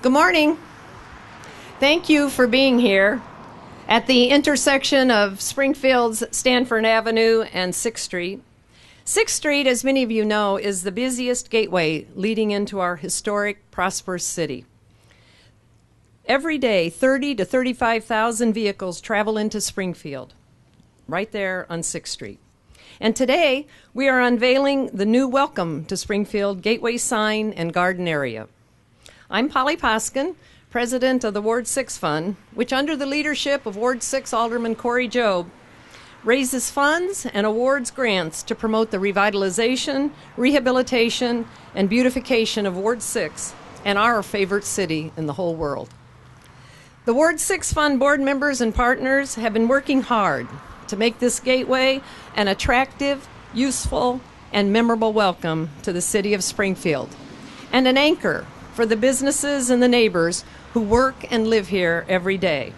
Good morning. Thank you for being here at the intersection of Springfield's Stanford Avenue and 6th Street. 6th Street, as many of you know, is the busiest gateway leading into our historic, prosperous city. Every day, 30 to 35,000 vehicles travel into Springfield, right there on 6th Street. And today, we are unveiling the new Welcome to Springfield Gateway sign and garden area. I'm Polly Poskin, president of the Ward 6 Fund, which under the leadership of Ward 6 Alderman Corey Jobe, raises funds and awards grants to promote the revitalization, rehabilitation, and beautification of Ward 6 and our favorite city in the whole world. The Ward 6 Fund board members and partners have been working hard to make this gateway an attractive, useful, and memorable welcome to the city of Springfield, and an anchor for the businesses and the neighbors who work and live here every day.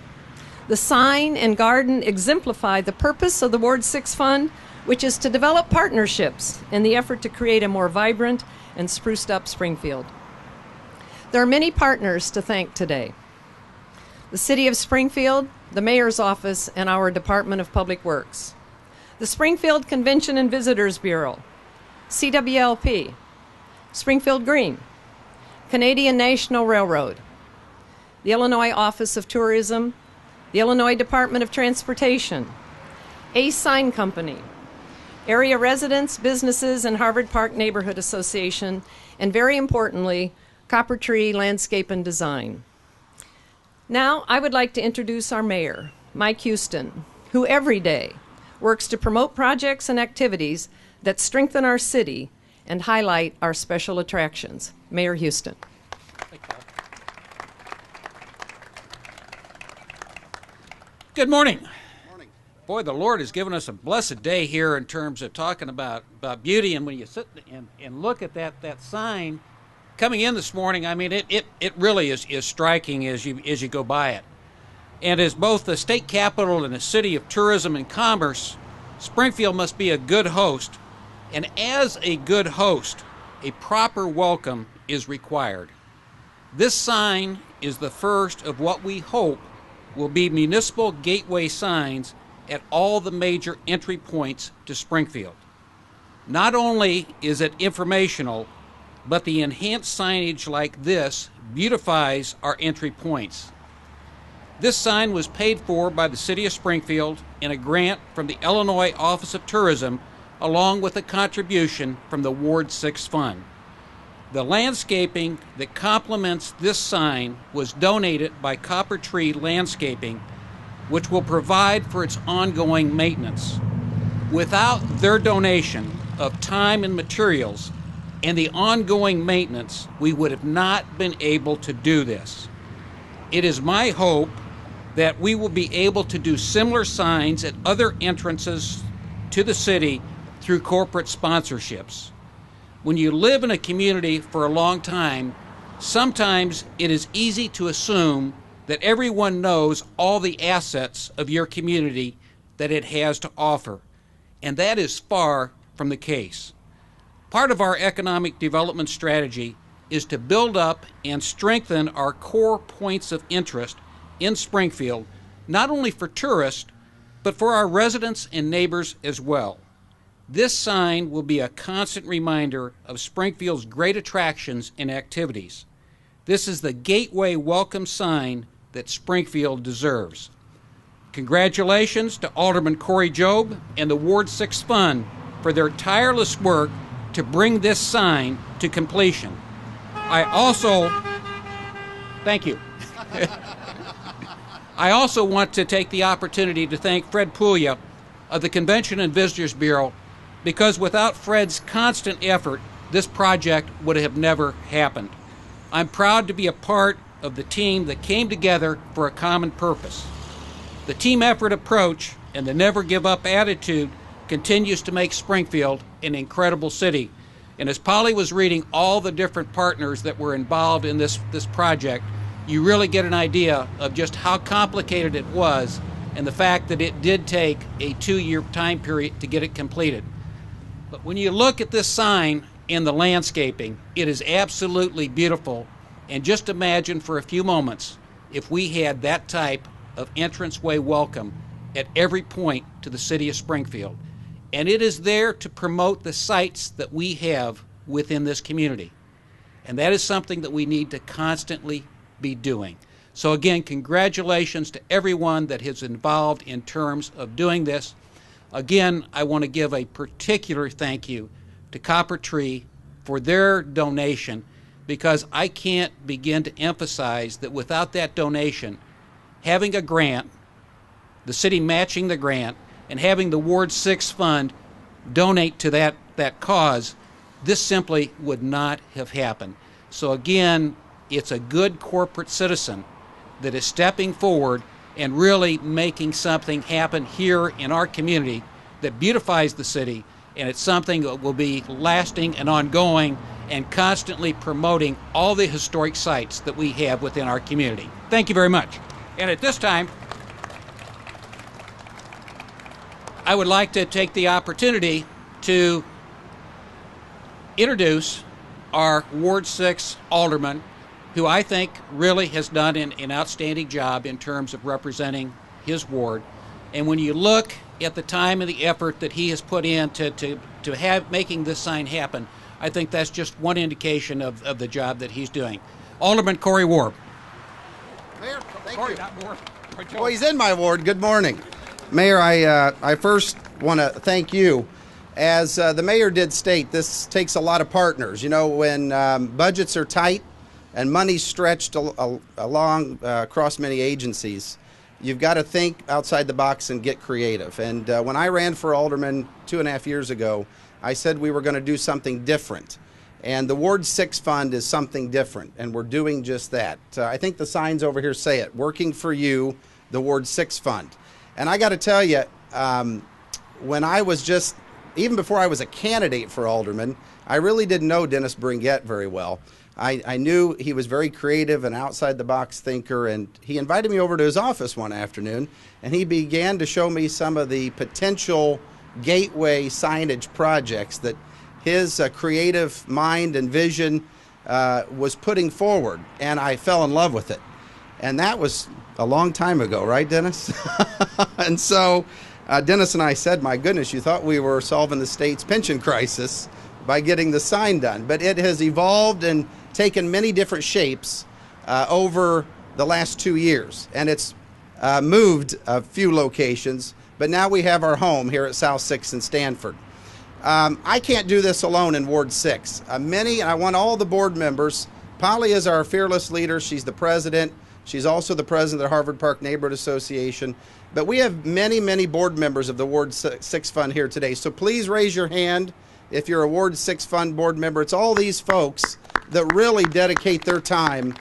The sign and garden exemplify the purpose of the Ward 6 Fund, which is to develop partnerships in the effort to create a more vibrant and spruced up Springfield. There are many partners to thank today. The City of Springfield, the Mayor's Office, and our Department of Public Works. The Springfield Convention and Visitors Bureau, CWLP, Springfield Green, Canadian National Railroad, the Illinois Office of Tourism, the Illinois Department of Transportation, Ace Sign Company, area residents, businesses, and Harvard Park Neighborhood Association, and very importantly, Copper Tree Landscape and Design. Now, I would like to introduce our mayor, Mike Houston, who every day works to promote projects and activities that strengthen our city and highlight our special attractions. Mayor Houston. Good morning. Morning. Boy, the Lord has given us a blessed day here in terms of talking about beauty. And when you sit and look at that sign coming in this morning, I mean, it really is striking as you go by it. And as both the state capital and a city of tourism and commerce, Springfield must be a good host. And as a good host, a proper welcome is required. This sign is the first of what we hope will be municipal gateway signs at all the major entry points to Springfield. Not only is it informational, but the enhanced signage like this beautifies our entry points. This sign was paid for by the City of Springfield in a grant from the Illinois Office of Tourism, along with a contribution from the Ward 6 Fund. The landscaping that complements this sign was donated by Copper Tree Landscaping, which will provide for its ongoing maintenance. Without their donation of time and materials and the ongoing maintenance, we would have not been able to do this. It is my hope that we will be able to do similar signs at other entrances to the city through corporate sponsorships. When you live in a community for a long time, sometimes it is easy to assume that everyone knows all the assets of your community that it has to offer, and that is far from the case. Part of our economic development strategy is to build up and strengthen our core points of interest in Springfield, not only for tourists, but for our residents and neighbors as well. This sign will be a constant reminder of Springfield's great attractions and activities. This is the gateway welcome sign that Springfield deserves. Congratulations to Alderman Corey Jobe and the Ward 6 Fund for their tireless work to bring this sign to completion. Thank you. I also want to take the opportunity to thank Fred Puglia of the Convention and Visitors Bureau, because without Fred's constant effort, this project would have never happened. I'm proud to be a part of the team that came together for a common purpose. The team effort approach and the never give up attitude continues to make Springfield an incredible city. And as Polly was reading all the different partners that were involved in this project, you really get an idea of just how complicated it was and the fact that it did take a 2-year time period to get it completed. But when you look at this sign and the landscaping, it is absolutely beautiful. And just imagine for a few moments if we had that type of entranceway welcome at every point to the city of Springfield. And it is there to promote the sites that we have within this community. And that is something that we need to constantly be doing. So again, congratulations to everyone that is involved in terms of doing this. Again, I want to give a particular thank you to Copper Tree for their donation, because I can't begin to emphasize that without that donation, having a grant, the city matching the grant, and having the Ward 6 Fund donate to that cause, this simply would not have happened. So again, it's a good corporate citizen that is stepping forward and really making something happen here in our community that beautifies the city, and it's something that will be lasting and ongoing and constantly promoting all the historic sites that we have within our community. Thank you very much. And at this time, I would like to take the opportunity to introduce our Ward 6 alderman, who I think really has done an outstanding job in terms of representing his ward. And when you look at the time and the effort that he has put in to have making this sign happen, I think that's just one indication of the job that he's doing. Alderman Corey Warb. Mayor, thank Corey, you. not Warb. Well, he's in my ward. Good morning. Mayor, I first want to thank you. As the mayor did state, this takes a lot of partners. You know, when budgets are tight and money's stretched along across many agencies, you've got to think outside the box and get creative. And when I ran for alderman 2.5 years ago, I said we were going to do something different. And the Ward 6 Fund is something different, and we're doing just that. I think the signs over here say it, working for you, the Ward 6 Fund. And I got to tell you, when I was just, even before I was a candidate for alderman, I really didn't know Dennis Bringuette very well. I knew he was very creative and outside-the-box thinker, and he invited me over to his office one afternoon, and he began to show me some of the potential gateway signage projects that his creative mind and vision was putting forward, and I fell in love with it. And that was a long time ago, right, Dennis? And so Dennis and I said, my goodness, you thought we were solving the state's pension crisis by getting the sign done. But it has evolved and taken many different shapes over the last 2 years. And it's moved a few locations, but now we have our home here at South 6th and Stanford. I can't do this alone in Ward 6. I want all the board members. Polly is our fearless leader. She's the president. She's also the president of the Harvard Park Neighborhood Association. But we have many, many board members of the Ward 6 Fund here today. So please raise your hand if you're a Ward 6 Fund board member. It's all these folks that really dedicate their time,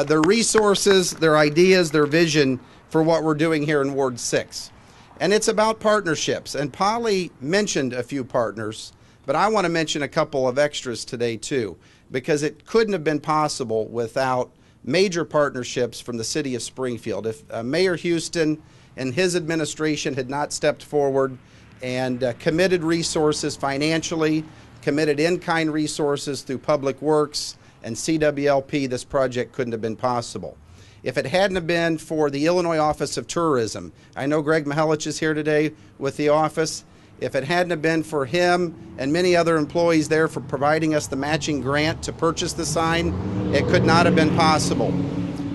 their resources, their ideas, their vision for what we're doing here in Ward 6. And it's about partnerships. And Polly mentioned a few partners, but I want to mention a couple of extras today too, because it couldn't have been possible without major partnerships from the city of Springfield. If Mayor Houston and his administration had not stepped forward and committed resources financially, committed in-kind resources through Public Works and CWLP, this project couldn't have been possible. If it hadn't have been for the Illinois Office of Tourism, I know Greg Mihelich is here today with the office. If it hadn't have been for him and many other employees there for providing us the matching grant to purchase the sign, it could not have been possible.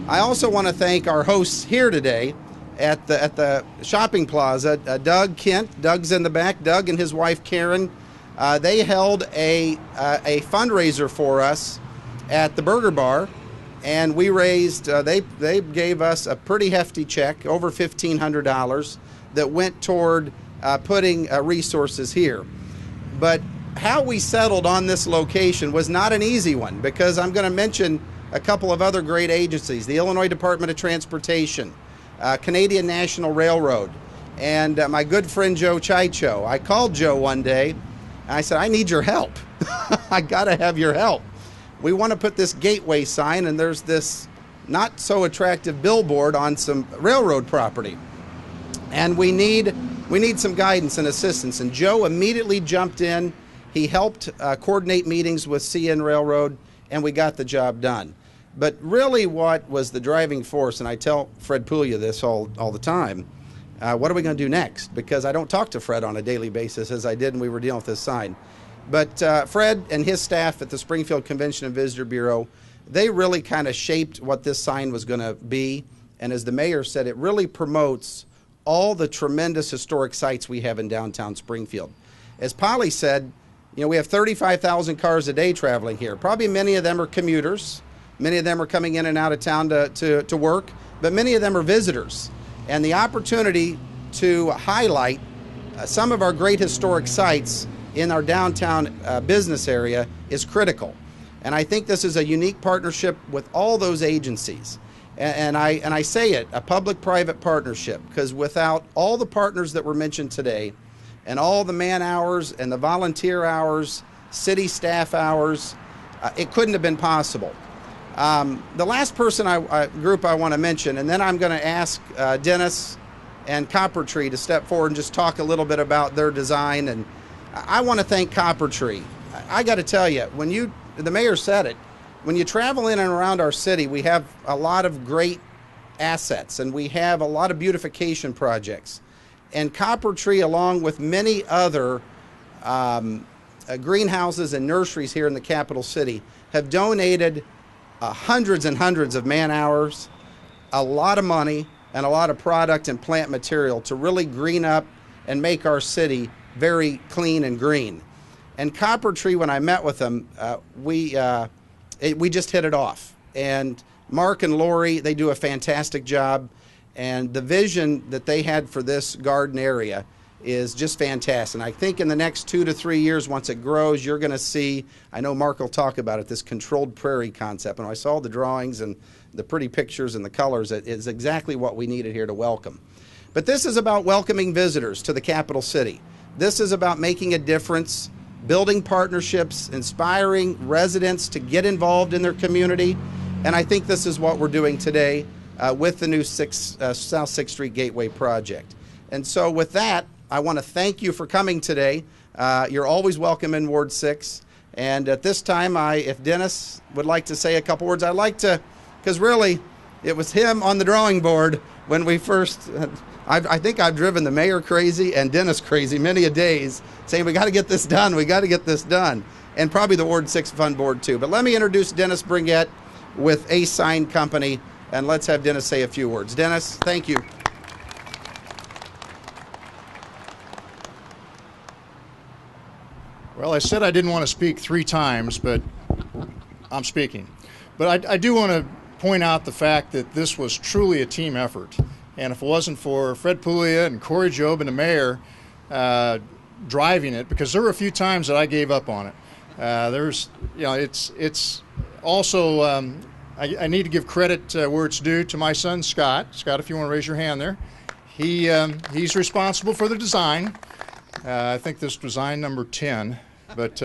I also want to thank our hosts here today at the shopping plaza, Doug Kent. Doug's in the back. Doug and his wife Karen, they held a fundraiser for us at the Burger Bar. And we raised, they gave us a pretty hefty check, over $1,500, that went toward putting resources here. But how we settled on this location was not an easy one, because I'm going to mention a couple of other great agencies, the Illinois Department of Transportation, Canadian National Railroad, and my good friend Joe Chicho. I called Joe one day, and I said, I need your help. I got to have your help. We want to put this gateway sign, and there's this not so attractive billboard on some railroad property. And we need some guidance and assistance. And Joe immediately jumped in. He helped coordinate meetings with CN Railroad, and we got the job done. But really what was the driving force, and I tell Fred Puglia this all the time, what are we going to do next? Because I don't talk to Fred on a daily basis as I did when we were dealing with this sign. But Fred and his staff at the Springfield Convention and Visitor Bureau, they really kind of shaped what this sign was going to be. And as the mayor said, it really promotes all the tremendous historic sites we have in downtown Springfield. As Polly said, we have 35,000 cars a day traveling here. Probably many of them are commuters. Many of them are coming in and out of town to work, but many of them are visitors. And the opportunity to highlight some of our great historic sites in our downtown business area is critical. And I think this is a unique partnership with all those agencies. And I say it, a public-private partnership, because without all the partners that were mentioned today, and all the man hours and the volunteer hours, city staff hours, it couldn't have been possible. The last group I want to mention, and then I'm going to ask Dennis and Copper Tree to step forward and just talk a little bit about their design. And I want to thank Copper Tree. I got to tell you, the mayor said it, when you travel in and around our city, we have a lot of great assets and we have a lot of beautification projects. And Copper Tree, along with many other greenhouses and nurseries here in the capital city, have donated hundreds and hundreds of man hours, a lot of money, and a lot of product and plant material to really green up and make our city very clean and green. And Copper Tree, when I met with them, we just hit it off. And Mark and Lori, they do a fantastic job. And the vision that they had for this garden area is just fantastic. And I think in the next 2 to 3 years, once it grows, you're going to see, I know Mark will talk about it, this controlled prairie concept. And I saw the drawings and the pretty pictures and the colors. It is exactly what we needed here to welcome. But this is about welcoming visitors to the capital city. This is about making a difference, building partnerships, inspiring residents to get involved in their community. And I think this is what we're doing today with the new South 6th Street Gateway project. And so with that, I want to thank you for coming today. You're always welcome in Ward 6. And at this time, if Dennis would like to say a couple words, I'd like to, because really, it was him on the drawing board when we first, I think I've driven the mayor crazy and Dennis crazy many a days, saying we got to get this done, we got to get this done. And probably the Ward 6 Fund Board too. But let me introduce Dennis Bringett with Ace Sign Company, and let's have Dennis say a few words. Dennis, thank you. Well, I said I didn't want to speak 3 times, but I'm speaking. But I do want to point out the fact that this was truly a team effort. And if it wasn't for Fred Puglia and Corey Job and the mayor driving it, because there were a few times that I gave up on it. It's also, I need to give credit where it's due to my son, Scott. Scott, if you want to raise your hand there. He's responsible for the design. I think this design number 10, but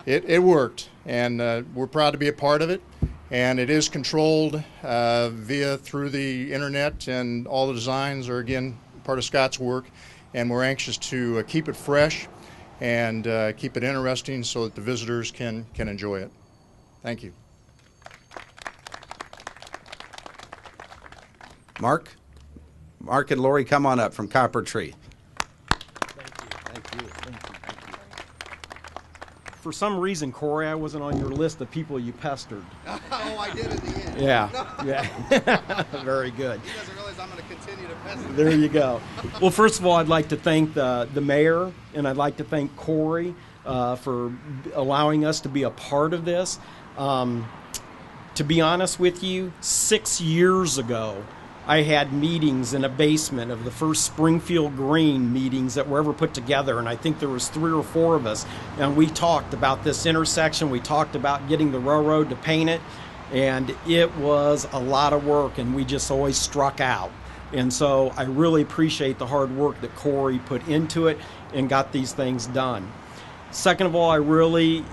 it worked, and we're proud to be a part of it. And it is controlled through the internet, and all the designs are, again, part of Scott's work. And we're anxious to keep it fresh and keep it interesting so that the visitors can enjoy it. Thank you. Mark and Lori, come on up from Copper Tree. For some reason, Corey, I wasn't on your list of people you pestered. Oh, I did at the end. Yeah. Very good. He doesn't realize I'm going to continue to pester. There you go. Well, first of all, I'd like to thank the mayor, and I'd like to thank Corey for allowing us to be a part of this. To be honest with you, 6 years ago, I had meetings in a basement of the first Springfield Green meetings that were ever put together, and I think there was 3 or 4 of us, and we talked about this intersection. We talked about getting the railroad to paint it, and it was a lot of work, and we just always struck out. And so I really appreciate the hard work that Corey put into it and got these things done. Second of all, I really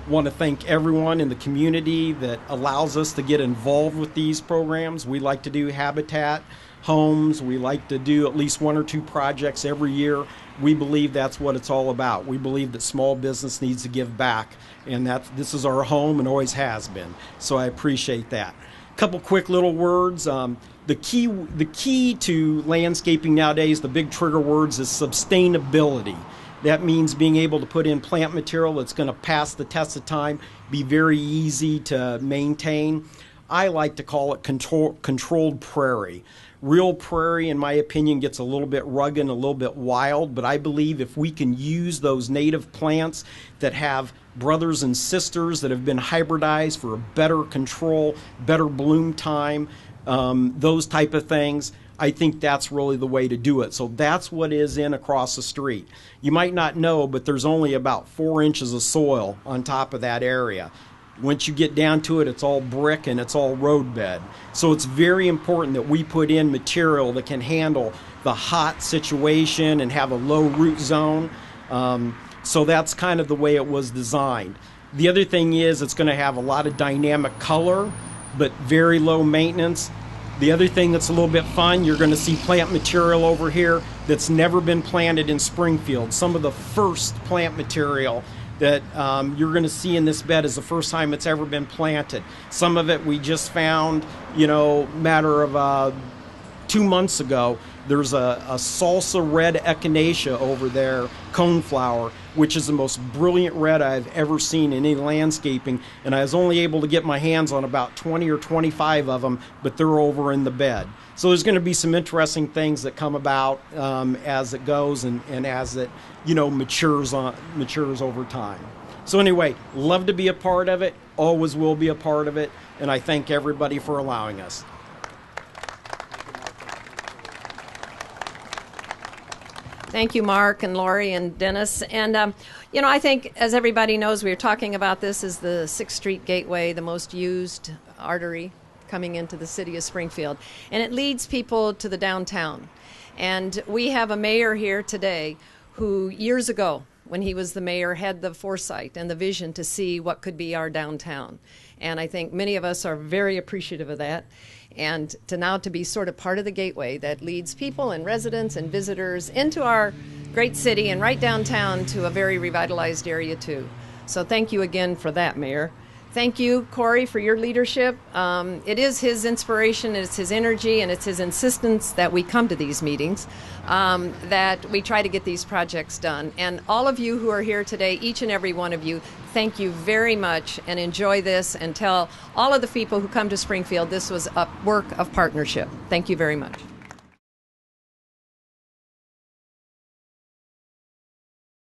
want to thank everyone in the community that allows us to get involved with these programs. We like to do habitat homes. We like to do at least 1 or 2 projects every year. We believe that's what it's all about. We believe that small business needs to give back, and this is our home and always has been. So I appreciate that. A couple quick little words. The key to landscaping nowadays, the big trigger words, is sustainability. That means being able to put in plant material that's going to pass the test of time, be very easy to maintain. I like to call it controlled prairie. Real prairie, in my opinion, gets a little bit rugged and a little bit wild, but I believe if we can use those native plants that have brothers and sisters that have been hybridized for a better control, better bloom time, those type of things, I think that's really the way to do it. So that's what is in across the street. You might not know, but there's only about 4 inches of soil on top of that area. Once you get down to it, it's all brick and it's all road bed. So it's very important that we put in material that can handle the hot situation and have a low root zone. So that's kind of the way it was designed. The other thing is it's going to have a lot of dynamic color, but very low maintenance. The other thing that's a little bit fun, you're going to see plant material over here that's never been planted in Springfield. Some of the first plant material that you're going to see in this bed is the first time it's ever been planted. Some of it we just found, matter of 2 months ago. There's a salsa red echinacea over there, coneflower, which is the most brilliant red I've ever seen in any landscaping, and I was only able to get my hands on about 20 or 25 of them, but they're over in the bed. So there's going to be some interesting things that come about as it goes and as it matures over time. So anyway, love to be a part of it, always will be a part of it, and I thank everybody for allowing us. Thank you, Mark and Lori and Dennis. And, I think, as everybody knows, we were talking about this as the 6th Street Gateway, the most used artery coming into the city of Springfield. And it leads people to the downtown. And we have a mayor here today who, years ago, when he was the mayor, had the foresight and the vision to see what could be our downtown. And I think many of us are very appreciative of that. And to be sort of part of the gateway that leads people and residents and visitors into our great city and right downtown to a very revitalized area too. So thank you again for that, Mayor. Thank you, Corey, for your leadership. It is his inspiration, it's his energy, and it's his insistence that we come to these meetings, that we try to get these projects done. And all of you who are here today, each and every one of you, thank you very much and enjoy this, and tell all of the people who come to Springfield this was a work of partnership. Thank you very much.